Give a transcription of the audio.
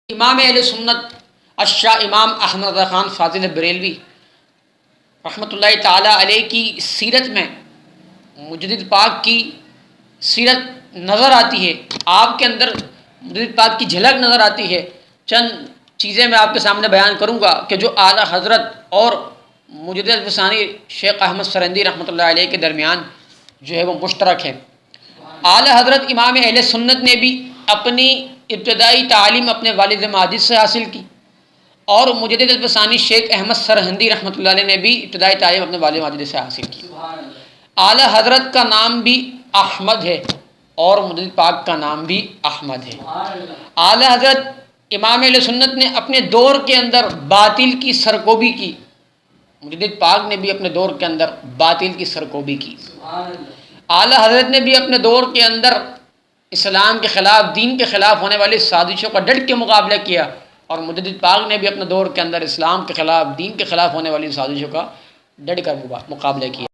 امام اہل سنت الشاہ امام احمد رضا خان فاضل بریلوی رحمۃ اللہ تعالی علیہ کی سیرت میں مجدد پاک کی سیرت نظر آتی ہے، آپ کے اندر مجدد پاک کی جھلک نظر آتی ہے۔ چند چیزیں میں آپ کے سامنے بیان کروں گا کہ جو اعلیٰ حضرت اور مجدد الفسانی شیخ احمد سرہندی رحمۃ اللہ علیہ کے درمیان جو ہے وہ مشترک ہے۔ اعلیٰ حضرت امام اہل سنت نے بھی اپنی ابتدائی تعلیم اپنے والد ماجد سے حاصل کی، اور مجدد الفسانی شیخ احمد سرہندی رحمۃ اللہ علیہ نے بھی ابتدائی تعلیم اپنے والد ماجد سے حاصل کی۔ اعلیٰ حضرت کا نام بھی احمد ہے اور مجدد پاک کا نام بھی احمد ہے۔ اعلیٰ حضرت امام اہل سنت نے اپنے دور کے اندر باطل کی سرکوبی کی، مجدد پاک نے بھی اپنے دور کے اندر باطل کی سرکوبی کی۔ اعلیٰ حضرت نے بھی اپنے دور کے اندر اسلام کے خلاف، دین کے خلاف ہونے والی سازشوں کا ڈٹ کے مقابلہ کیا، اور مجدد پاک نے بھی اپنے دور کے اندر اسلام کے خلاف، دین کے خلاف ہونے والی سازشوں کا ڈٹ کر مقابلہ کیا۔